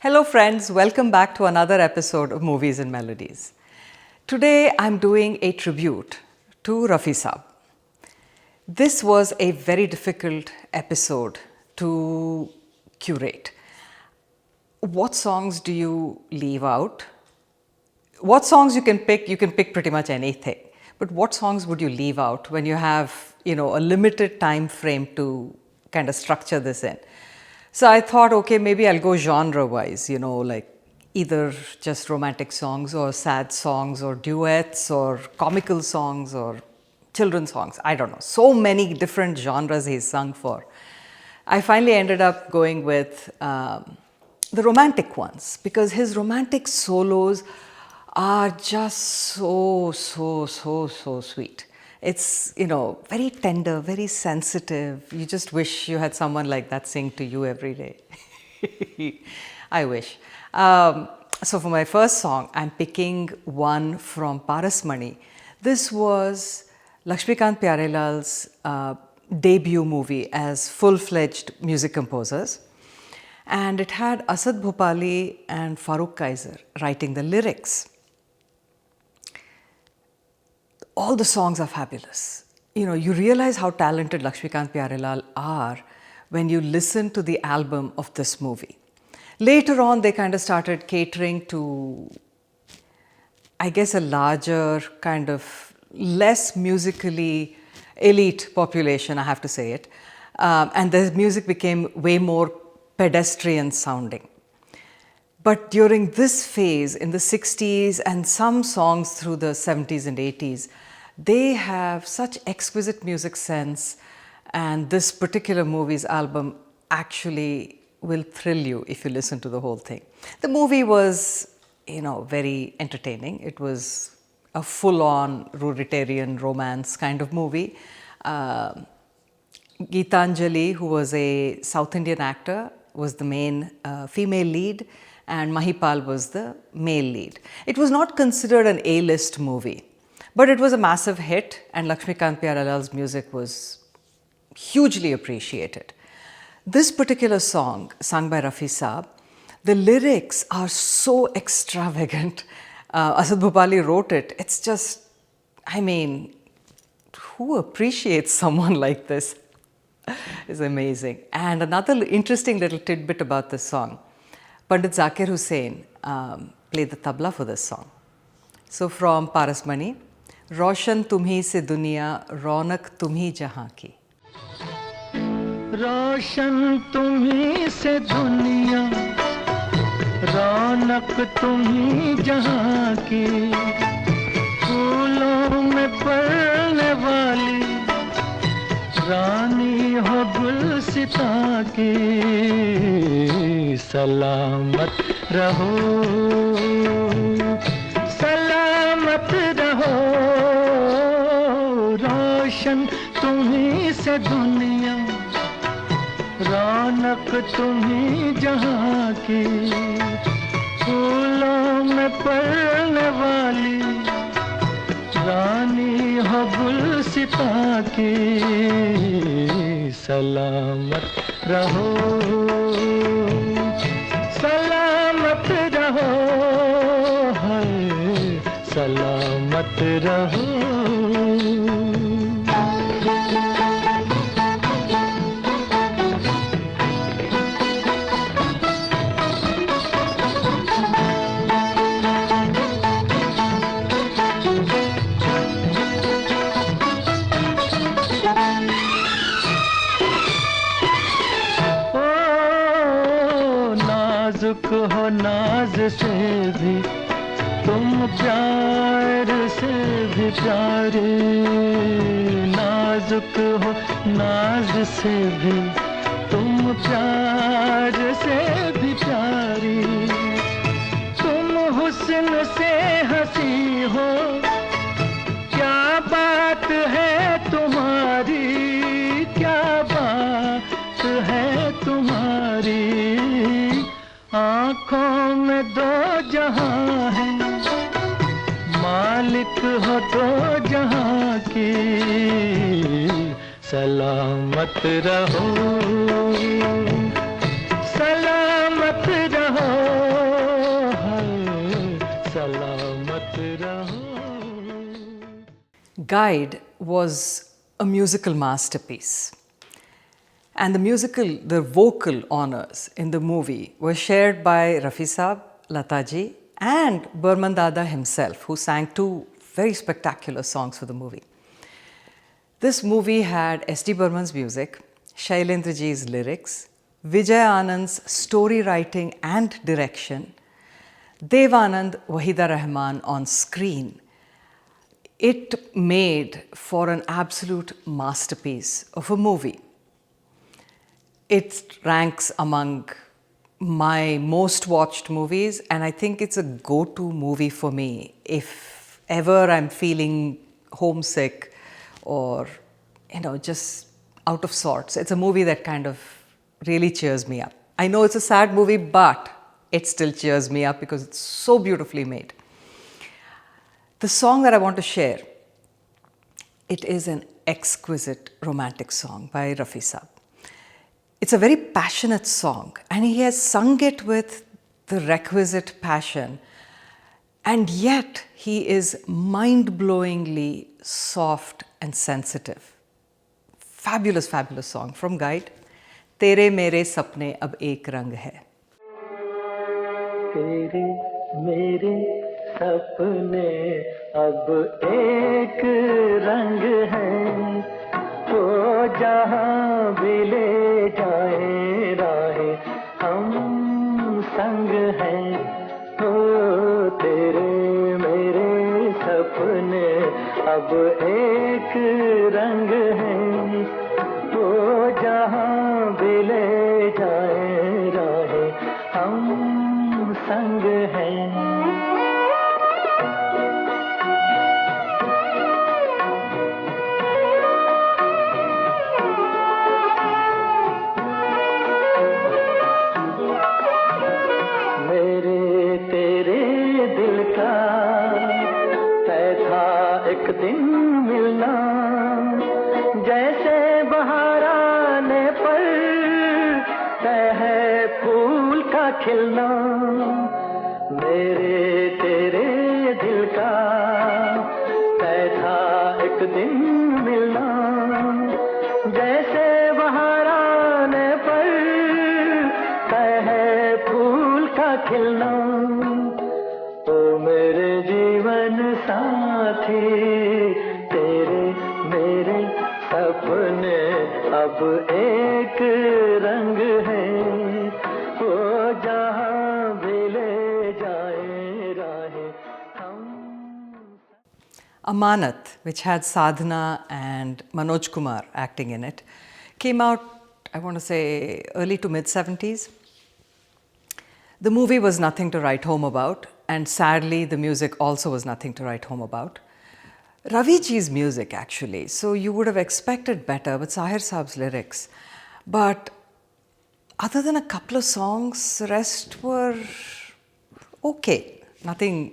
Hello friends, welcome back to another episode of Movies and Melodies. Today I'm doing a tribute to Rafi Saab. This was a very difficult episode to curate. What songs do you leave out? What songs you can pick pretty much anything. But what songs would you leave out when you have, a limited time frame to kind of structure this in? So I thought, okay, maybe I'll go genre-wise, like either just romantic songs or sad songs or duets or comical songs or children's songs. I don't know. So many different genres he's sung for. I finally ended up going with the romantic ones because his romantic solos are just so sweet. It's, very tender, very sensitive. You just wish you had someone like that sing to you every day. I wish. So for my first song, I'm picking one from Parasmani. This was Lakshmikant Pyarelal's debut movie as full-fledged music composers. And it had Asad Bhopali and Farooq Kaiser writing the lyrics. All the songs are fabulous. You realize how talented Lakshmikant Pyarelal are when you listen to the album of this movie. Later on, they kind of started catering to, I guess, a larger kind of less musically elite population, I have to say it. And the music became way more pedestrian sounding. But during this phase in the 60s and some songs through the 70s and 80s, they have such exquisite music sense, and this particular movie's album actually will thrill you if you listen to the whole thing. The movie was, very entertaining. It was a full-on Ruritarian romance kind of movie. Geetanjali, who was a South Indian actor, was the main female lead, and Mahipal was the male lead. It was not considered an A-list movie, but it was a massive hit, and Lakshmikant Pyarelal's music was hugely appreciated. This particular song, sung by Rafi Saab, the lyrics are so extravagant. Asad Bhopali wrote it. It's just, who appreciates someone like this? It's amazing. And another interesting little tidbit about this song, Pandit Zakir Hussain played the tabla for this song. So from Parasmani, Roshan tumhi se duniya, raunak tumhi jahan ki. Roshan tumhi se duniya, raunak tumhi jahan ki. Phoolon mein padne wali, रानी हो गुलसिता की सलामत रहो रोशन तुम्ही से दुनिया रौनक तुम्ही जहाँ की फूलों में पड़ने वाली रानी हो गुलसिता की सलामत रहो है सलामत रहो हो नाज से भी तुम प्यार से भी प्यारे नाजुक हो नाज से भी तुम प्यार से भी प्यारी तुम हुस्न से हंसी हो क्या बात है तुम्हारी क्या बात है तुम्हारी आँखों में दो जहां है मालिक हो दो जहां की सलामत रहो Guide was a musical masterpiece. And the vocal honors in the movie were shared by Rafi Saab, Lata ji, and Burman Dada himself, who sang two very spectacular songs for the movie. This movie had S.D. Burman's music, Shailendra ji's lyrics, Vijay Anand's story writing and direction, Dev Anand, Wahida Rahman on screen. It made for an absolute masterpiece of a movie. It ranks among my most watched movies, and I think it's a go-to movie for me if ever I'm feeling homesick or, just out of sorts. It's a movie that kind of really cheers me up. I know it's a sad movie, but it still cheers me up because it's so beautifully made. The song that I want to share, it is an exquisite romantic song by Rafi Saab. It's a very passionate song, and he has sung it with the requisite passion, and yet he is mind-blowingly soft and sensitive. Fabulous, fabulous song from Guide. तेरे मेरे सपने अब एक रंग है. तेरे मेरे सपने अब एक रंग है, वो जहाँ भी ले जाए राहे हम संग हैं. हो तेरे मेरे सपने अब एक रंग हैं, वो जहाँ भी ले जाए राहे हम संग हैं. एक दिन मिलना जैसे बहार आने पर तय है फूल का खिलना. मेरे तेरे दिल का तय था एक दिन मिलना, जैसे बहार आने पर तय है फूल का खिलना. ओ मेरे जीवन साथी तेरे मेरे सपने अब एक रंग है, वो जहाँ भी ले जाए राहे हम. Amanat, which had Sadhana and Manoj Kumar acting in it, came out, I want to say, early to mid-70s. The movie was nothing to write home about, and sadly, the music also was nothing to write home about. Ravi ji's music, actually, so you would have expected better with Sahir Saab's lyrics. But other than a couple of songs, the rest were okay. Nothing,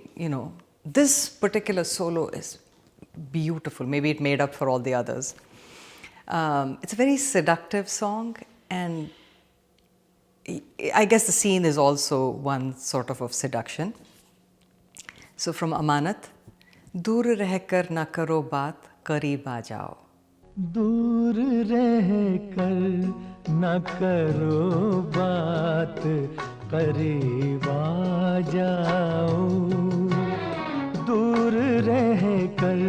This particular solo is beautiful. Maybe it made up for all the others. It's a very seductive song, and I guess the scene is also one sort of seduction. So from Amanat, दूर रहकर न करो बात, करीब आ जाओ. दूर रहकर न करो बात, करीब आ जाओ. दूर रहकर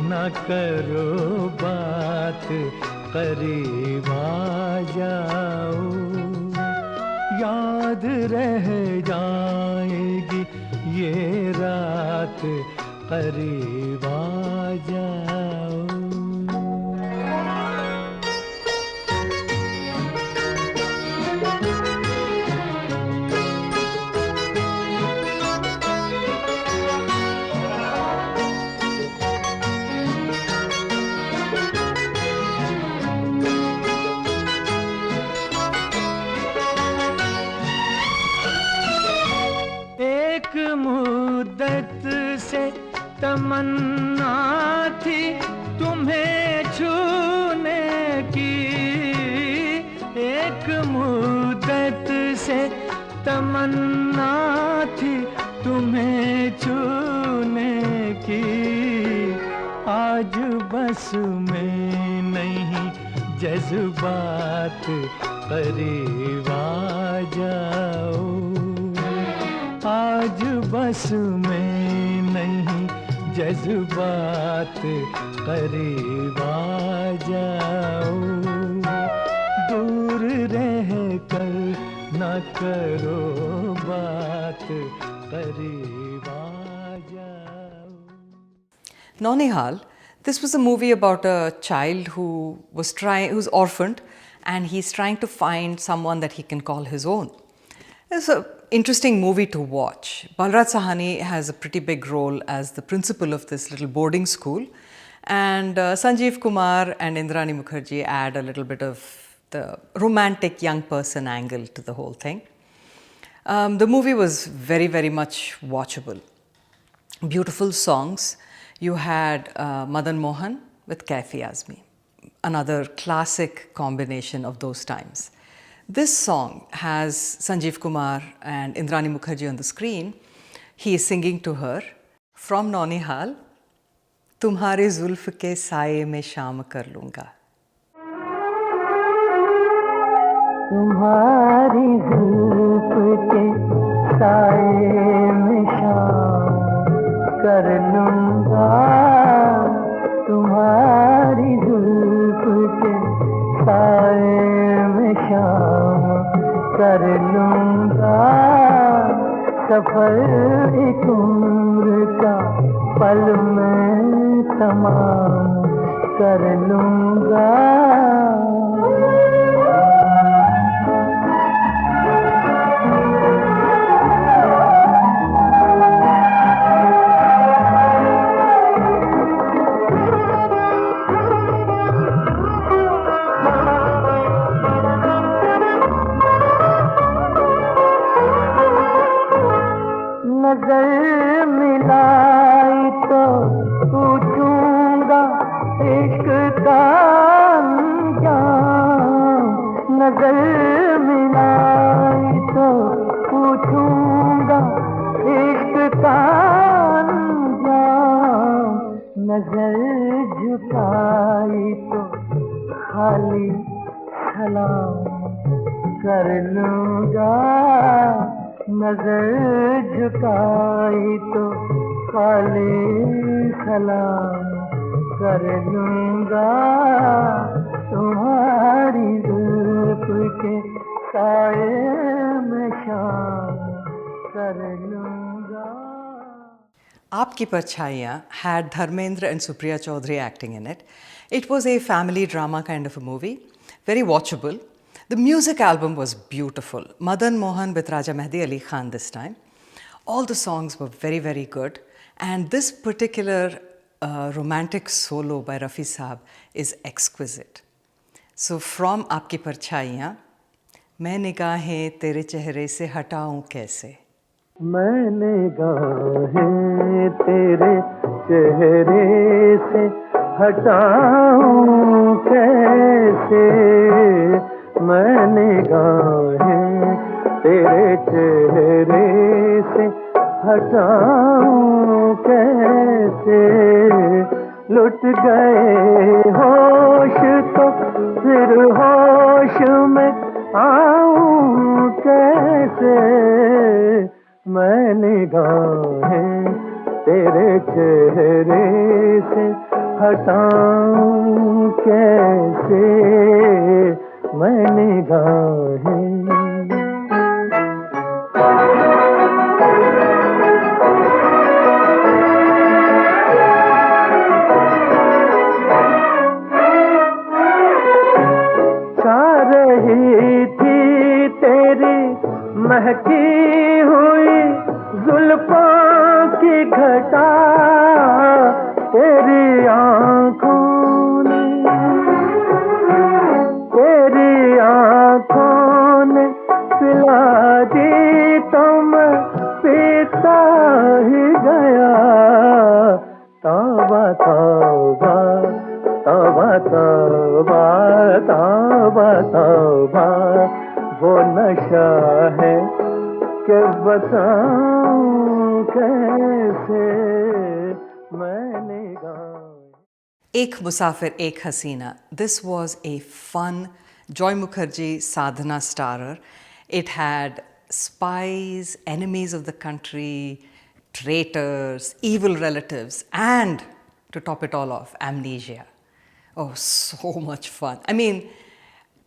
न करो बात, करीब आ जाओ. याद रह जाएगी ये रात, करीब आ जाओ. एक मुद्दत से तमन्ना थी तुम्हें छूने की, एक मुद्दत से तमन्ना थी तुम्हें छूने की. आ आज बस में नहीं जज्बात करीब आ जाओ, आज बस में नहीं जज्बात करीब आ जाओ, दूर रह कर न करो बात करीब आ जाओ. Naunihal, this was a movie about a child who's orphaned, and he's trying to find someone that he can call his own. It's an interesting movie to watch. Balraj Sahani has a pretty big role as the principal of this little boarding school, and Sanjeev Kumar and Indrani Mukherjee add a little bit of the romantic young person angle to the whole thing. The movie was very, very much watchable. Beautiful songs. You had Madan Mohan with Kaifi Azmi, another classic combination of those times. This song has Sanjeev Kumar and Indrani Mukherjee on the screen. He is singing to her from Naunihal, तुम्हारे जुल्फ के साये में शाम कर लूँगा. तुम्हारी जुल्फ के साये में शाम कर लूँगा, तुम्हारी जुल्फ के साये में शाम कर लूँगा, सफर एक उम्र का पल में तमाम कर लूँगा. नजर मिलाई तो पूछूंगा इश्क का अंजाम, नजर मिलाई तो पूछूंगा इश्क का अंजाम, नजर झुकाई तो खाली सलाम कर लूँगा, नजर झुकाई तो खाली सलाम कर लूँगा, तुम्हारी जुल्फ के साये में शाम कर लूँगा. Aapki Parchaiyan had Dharmendra and Supriya Chaudhary acting in it. It was a family drama kind of a movie, very watchable. The music album was beautiful. Madan Mohan with Raja Mehdi Ali Khan this time. All the songs were very, very good. And this particular romantic solo by Rafi Saab is exquisite. So from Aapki Parchaiyan, मैं निगाहें तेरे चेहरे से हटाऊं कैसे. मैं निगाहें तेरे चेहरे से हटाऊं कैसे, मैं निगाहें तेरे चेहरे से हटाऊं कैसे, लुट गए होश तो फिर होश में आऊं कैसे, मैं निगाहें तेरे चेहरे से हटाऊं कैसे, मैं निगाहें. रही थी तेरी महकी हुई जुल्फों की घटा, तेरी आँखों ने, तेरी आँखों ने पिला दी तो मैं पीता ही गया. तौबा तौबा तौबा तौबा तौबा तौबा, वो नशा है कि बताऊं कैसे, मैं निगाह Ek Musafir Ek Hasina. This was a fun Joy Mukherjee Sadhana starrer. It had spies, enemies of the country, traitors, evil relatives, and to top it all off, amnesia. Oh, so much fun. I mean,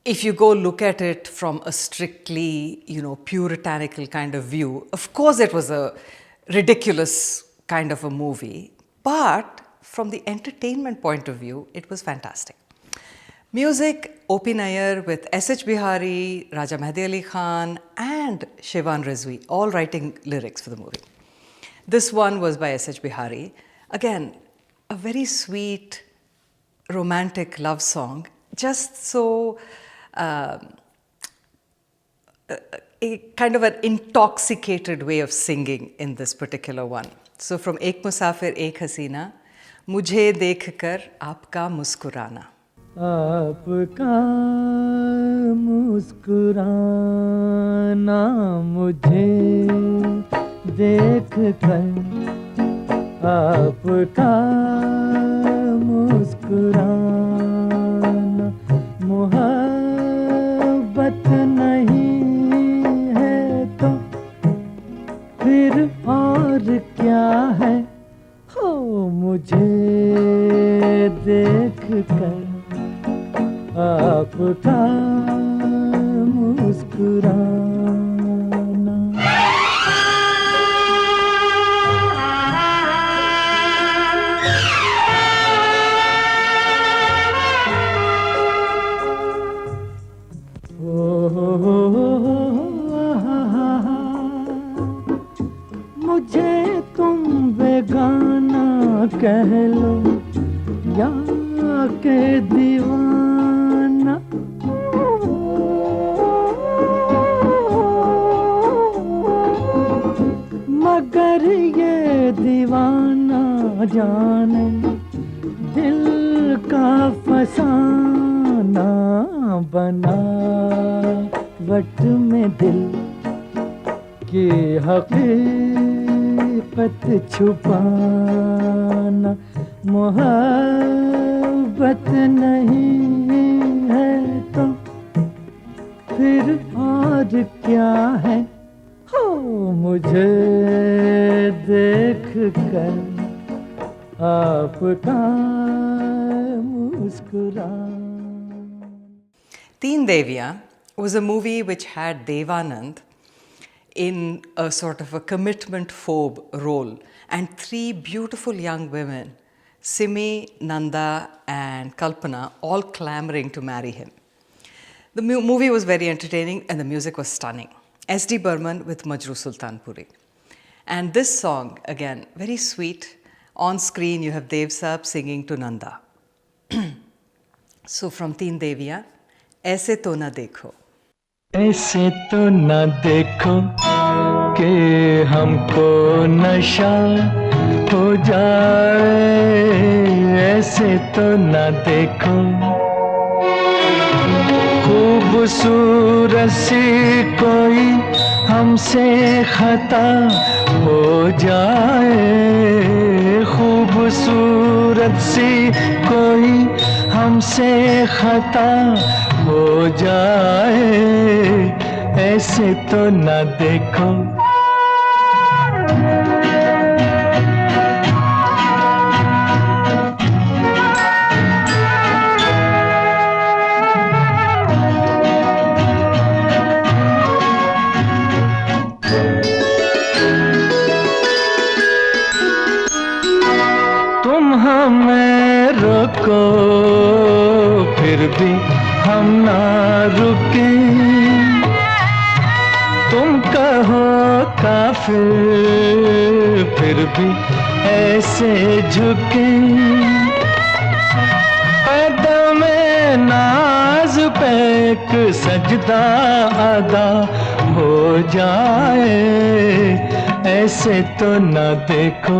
if you go look at it from a strictly, puritanical kind of view, of course it was a ridiculous kind of a movie, but from the entertainment point of view, it was fantastic. Music, O.P. Nair with S.H. Bihari, Raja Mehdi Ali Khan, and Shevan Rizvi, all writing lyrics for the movie. This one was by S.H. Bihari. Again, a very sweet, romantic love song, just so a kind of an intoxicated way of singing in this particular one. So from Ek Musafir Ek Hasina, Mujhe Dekhkar Aapka Muskurana. आपका मुस्कुराना मुझे देख कर, आपका मुस्कुराना मोहब्बत नहीं है तो फिर और क्या है, हो मुझे देख कर आपका मुस्कुराना। मुझे तुम बेगाना कह लो या के दीवाना, मगर ये दीवाना जाने दिल का फसाना, बना वट में दिल की हकीकत छुपाना, मोहब्बत नहीं है तो फिर और क्या है, हो मुझे देख कर आपका मुस्कुराना। Teen Deviya was a movie which had Devanand in a sort of a commitment phobe role and three beautiful young women, Simi, Nanda and Kalpana, all clamoring to marry him. The movie was very entertaining and the music was stunning. S.D. Burman with Majroo Sultanpuri. And this song, again, very sweet. On screen you have Dev Saab singing to Nanda. So from Teen Deviya, Aise To Na Dekho. ऐसे तो न देखो कि हमको नशा हो जाए, ऐसे तो न देखो खूबसूरत सी कोई हमसे खता हो जाए, खूबसूरत सी कोई हमसे खता हो जाए, ऐसे तो न देखो। तुम हमें रोको फिर भी हम ना रुके, तुम कहो काफिर फिर भी ऐसे झुके, कदम नाज पे एक सजदा अदा हो जाए, ऐसे तो न देखो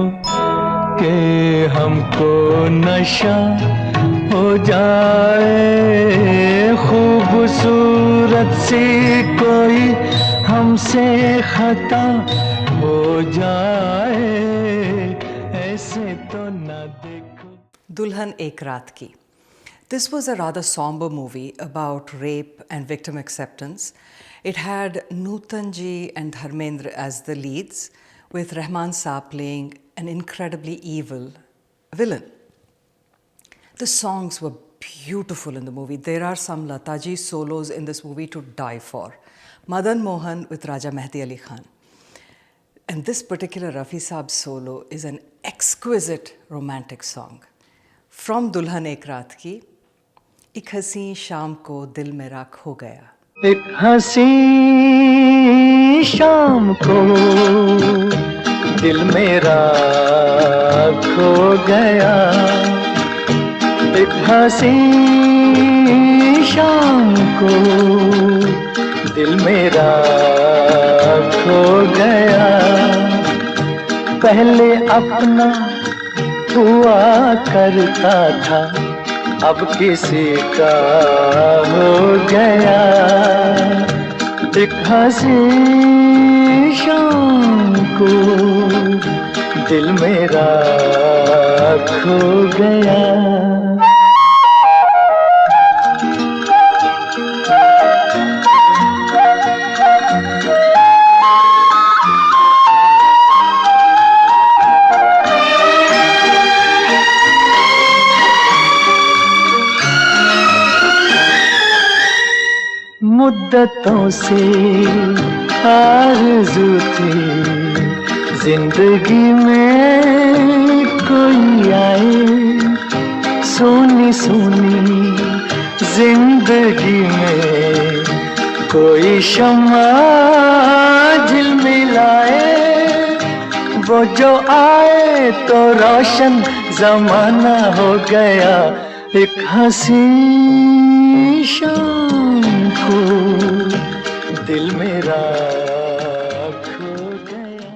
कि हमको नशा हो जाए, खूबसूरत सी कोई हमसे खता हो जाए, ऐसे तो न देखो। Dulhan Ek Raat Ki. This was a rather somber movie about rape and victim acceptance. It had Nutan ji and Dharmendra as the leads, with Rahman Saab playing an incredibly evil villain. The songs were beautiful in the movie. There are some Lataji solos in this movie to die for. Madan Mohan with Raja Mehdi Ali Khan. And this particular Rafi Saab solo is an exquisite romantic song. From Dulhan Ek Raat Ki, एक हसी शाम को दिल मेरा खो गया. एक हसी शाम को दिल मेरा खो गया. एक हसी शाम को दिल मेरा खो गया. पहले अपना हुआ करता था, अब किसी का हो गया. एक हसी शाम को दिल मेरा खो गया. मुद्दतों से आरज़ू थी जिंदगी में कोई आए. सोनी सोनी जिंदगी में कोई शम्मा झिलमिलाए. वो जो आए तो रोशन जमाना हो गया. एक हसी शाम को दिल मेरा खो गया.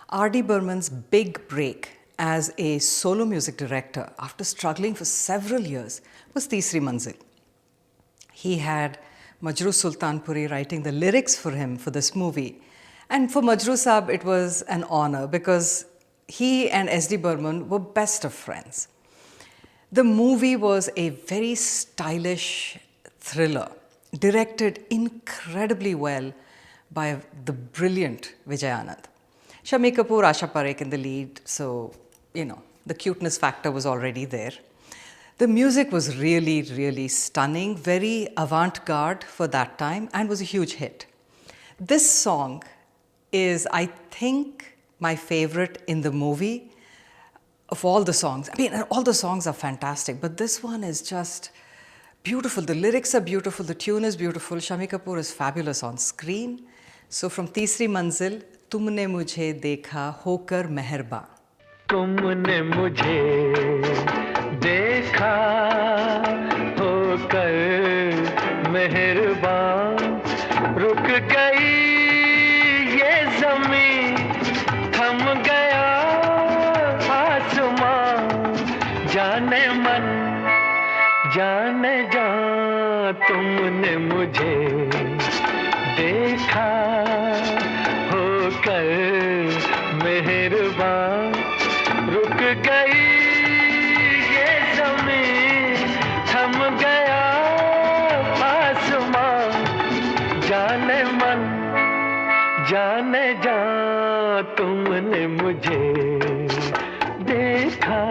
R.D. Burman's big break as a solo music director after struggling for several years was Teesri Manzil. He had Majroo Sultanpuri writing the lyrics for him for this movie. And for Majroo Saab, it was an honor because he and S.D. Burman were best of friends. The movie was a very stylish thriller, directed incredibly well by the brilliant Vijay Anand. Shammi Kapoor, Asha Parekh in the lead, so, the cuteness factor was already there. The music was really, really stunning, very avant-garde for that time, and was a huge hit. This song is, I think, my favorite in the movie of all the songs. I mean, all the songs are fantastic, but this one is just beautiful. The lyrics are beautiful, the tune is beautiful. Shammi Kapoor is fabulous on screen. So from Teesri Manzil, तुमने मुझे देखा होकर मेहरबान. तुमने मुझे देखा होकर मेहरबान. रुक गई ये ज़मीं, थम गया आसमां. जाने मन जाने जा, तुमने मुझे देखा होकर मेहरबान. रुक गई ये ज़मीं, थम गया आसमां. जाने मन जाने जा, तुमने मुझे देखा.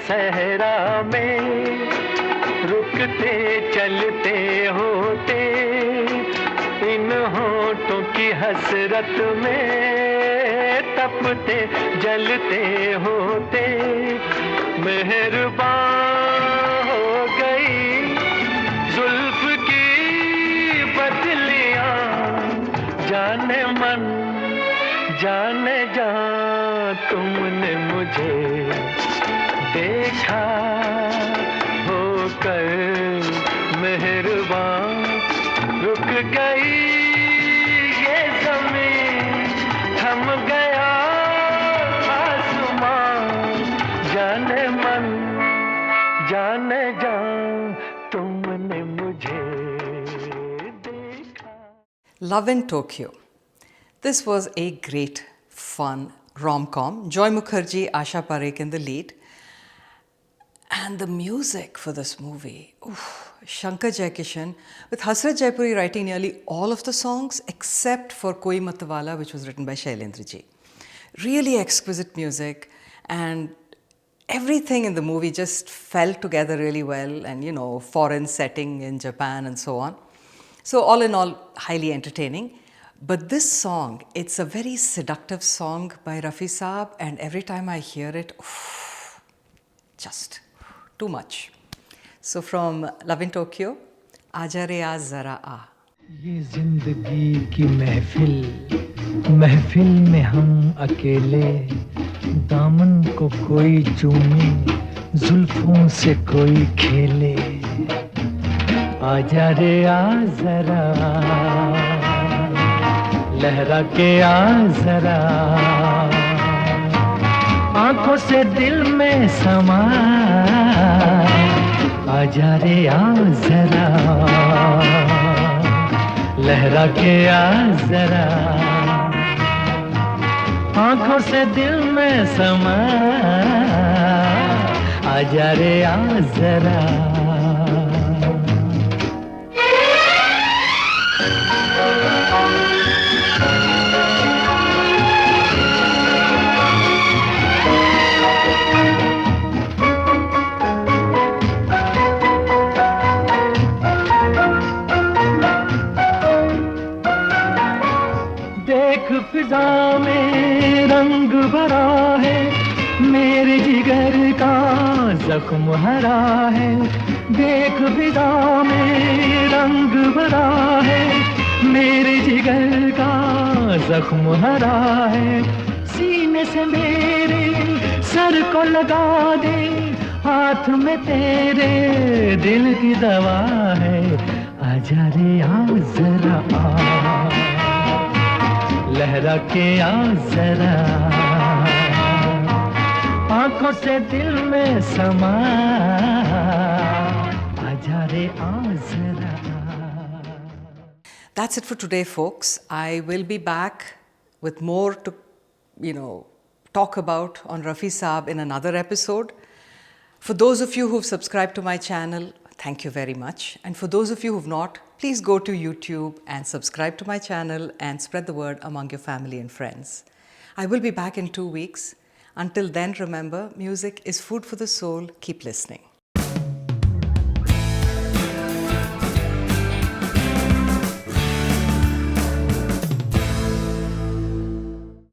सहरा में रुकते चलते होते, इन होठों की हसरत में तपते जलते होते. मेहरबान हो गई जुल्फ की बदलियां. जाने मन जाने जा, तुमने मुझे देखा होकर मेहरबान रुक गई ये ज़मीं थम गया आसमां जाने मन जाने जान तुमने मुझे देखा. Love in Tokyo. This was a great, fun rom-com. Joy Mukherjee, Asha Parekh in the lead. And the music for this movie, Shankar Jaikishan, with Hasrat Jaipuri writing nearly all of the songs except for Koi Matwala, which was written by Shailendra Ji. Really exquisite music, and everything in the movie just fell together really well, and foreign setting in Japan and so on. So all in all, highly entertaining. But this song, it's a very seductive song by Rafi Saab, and every time I hear it, just too much. So from Love in Tokyo, Aaja Re Aaj Zara Aa. ये जिंदगी की महफिल में हम अकेले, दामन को कोई चूमे, जुल्फों से कोई खेले. आजा रे आ जरा, लहरा के आ जरा, आंखों से दिल में समा. आजा रे आ जरा, लहरा के आ जरा, आंखों से दिल में समा. आजा रे आ जरा. फिजा में रंग भरा है, मेरे जिगर का जख्म हरा है. देख फिजा में रंग भरा है, मेरे जिगर का जख्म हरा है. सीने से मेरे सर को लगा दे, हाथ में तेरे दिल की दवा है. आजा रे आ जरा आ, लहरा के आ जरा, आंखों से दिल में समा. आजा रे आ जरा. That's it for today, folks. I will be back with more to, talk about on Rafi Saab in another episode. For those of you who've subscribed to my channel, thank you very much. And for those of you who've not, please go to YouTube and subscribe to my channel and spread the word among your family and friends. I will be back in 2 weeks. Until then, remember, music is food for the soul. Keep listening.